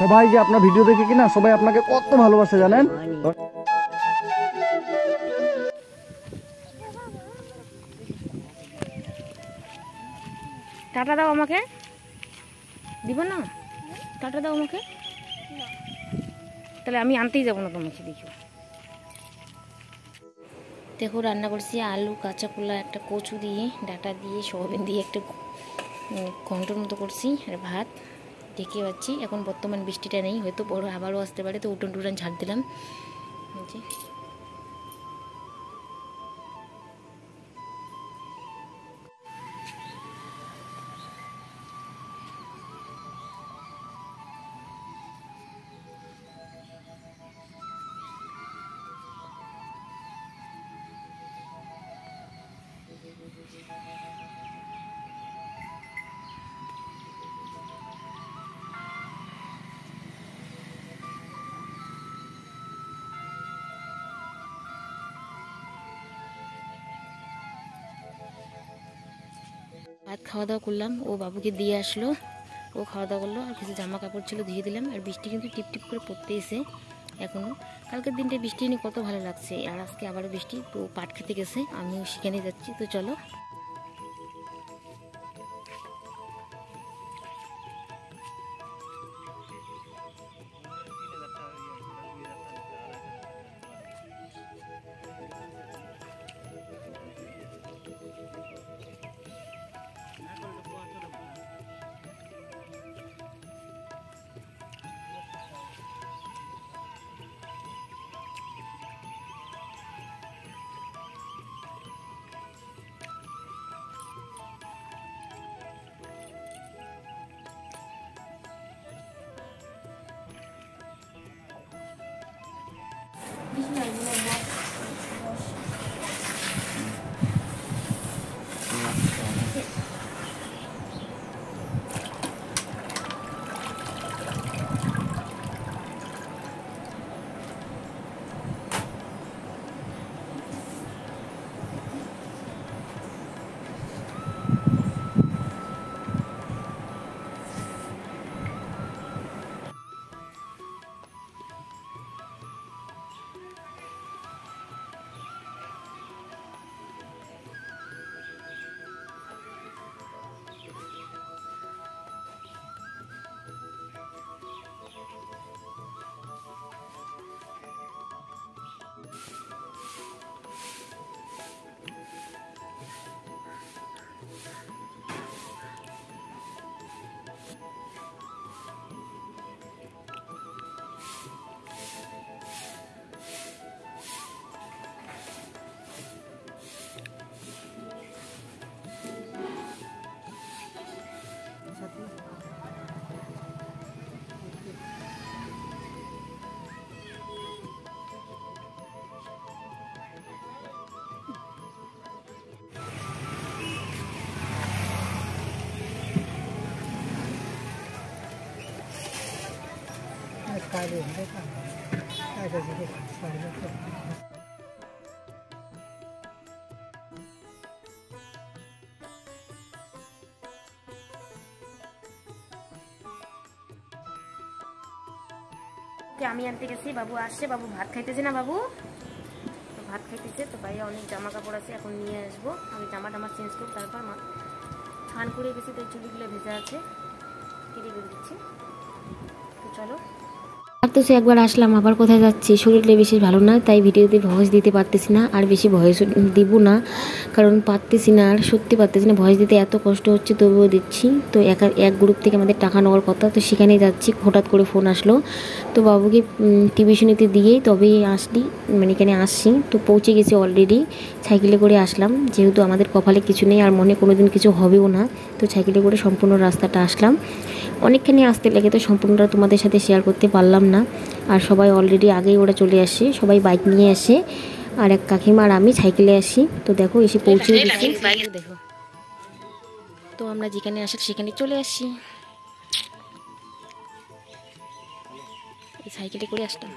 সবাই যে আপনার ভিডিও দেখে কিনা সবাই আপনাকে কত ভালোবাসে জানেন। টাটা দাও আমাকে, দিব না? টাটা দাও আমাকে, তাহলে আমি আনতেই যাবো না তোমাকে। দেখো দেখো রান্না করছি আলু, কাঁচা কলা, একটা কচু দিয়ে, ডাটা দিয়ে, সোয়াবিন দিয়ে একটা ঘন্টর মতো করছি, আর ভাত ঢেকে পাচ্ছি। এখন বর্তমান বৃষ্টিটা নেই, হয়তো বড় আবারও আসতে পারে, তো উঠোন টুটান ঝাড় দিলাম। ভাত খাওয়া দাওয়া করলাম, ও বাবুকে দিয়ে আসলো, ও খাওয়া দাওয়া করলো, আর কিছু জামা কাপড় ছিল ধুয়ে দিলাম। আর বৃষ্টি কিন্তু টিপ টিপ করে পড়তে এসে এখনও, কালকের দিনটা বৃষ্টি নিয়ে কত ভালো লাগছে, আর আজকে আবারও বৃষ্টি। তো পাট খেতে গেছে, আমিও সেখানে যাচ্ছি, তো চলো। আমি আনতে গেছি, বাবু আসছে, বাবু ভাত খাইতেছে না, বাবু ভাত খাইতেছে। তো বাইরে অনেক জামা কাপড় আছে, এখন নিয়ে আসবো। আমি জামা টামা চেঞ্জ করবো, তারপর স্নান করে গেছি, তাই চুলগুলো ভেজা আছে, কেটে বেঁধে দিচ্ছি। তো চলো। আর তো সে একবার আসলাম, আবার কোথায় যাচ্ছি, শরীরটা বেশি ভালো না, তাই ভিডিওতে ভয়েস দিতে পারতেছি না, আর বেশি ভয়েস দিব না, কারণ পারতেছি না, আর সত্যি পারতেছি না, ভয়েস দিতে এত কষ্ট হচ্ছে, তবুও দিচ্ছি। তো এক গ্রুপ থেকে আমাদের টাকা নেওয়ার কথা, তো সেখানেই যাচ্ছি। হঠাৎ করে ফোন আসলো, তো বাবুকে টিউশনিতে দিয়েই তবেই আসলি, মানে এখানে আসছি। তো পৌঁছে গেছি অলরেডি, সাইকেলে করে আসলাম, যেহেতু আমাদের কপালে কিছু নেই, আর মনে কোনো দিন কিছু হবেও না, তো সাইকেলে করে সম্পূর্ণ রাস্তাটা আসলাম। অনেকখানি আসতে লেগে, তো সম্পূর্ণটা তোমাদের সাথে শেয়ার করতে পারলাম না। আর সবাই অলরেডি আগেই ওরা চলে আসে, সবাই বাইক নিয়ে আসে, আর এক কাকিমা আর আমি সাইকেলে আসি। তো দেখো এসে পৌঁছে গেছি, দেখো। তো আমরা যেখানে আসি সেখানে চলে আসি, এই সাইকেলে করে আসতাম।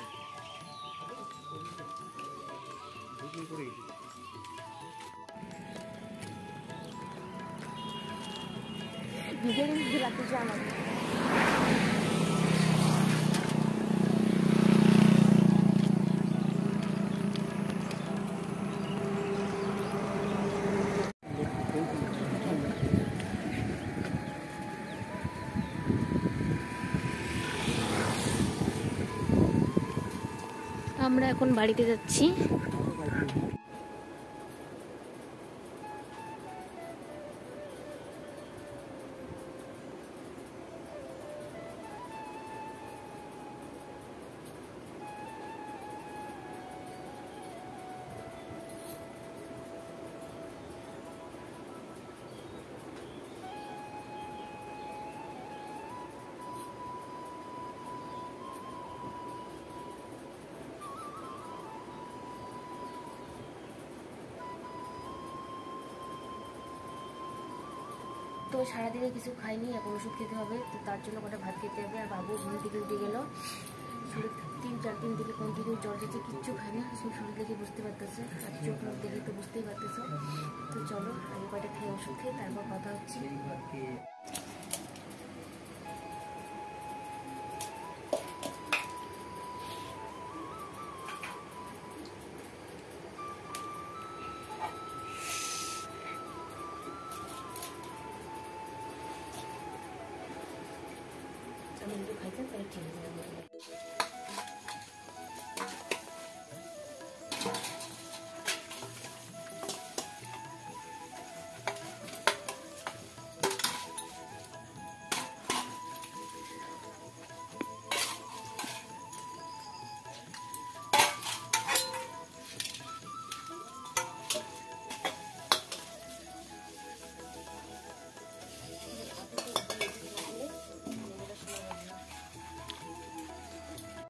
আমরা এখন বাড়িতে যাচ্ছি। তো সারাদিনে কিছু খাইনি, এখন ওষুধ খেতে হবে, তো তার জন্য কটা ভাত খেতে হবে। আর বাবু ঘুম থেকে উঠে গেল, শরীর 3-4 দিন থেকে কন্টিনিউ জ্বর দিচ্ছে, কিচ্ছু খাই না, শরীর দেখে বুঝতে পারতেছে, আর চোখ মুখ দেখে তো বুঝতেই পারতেছে। তো চলো আগে কয়টা খেয়ে ওষুধ খেয়ে তারপর কথা হচ্ছে। আমি যদি খাইতেন তাহলে ঠিক হয়ে যাবে।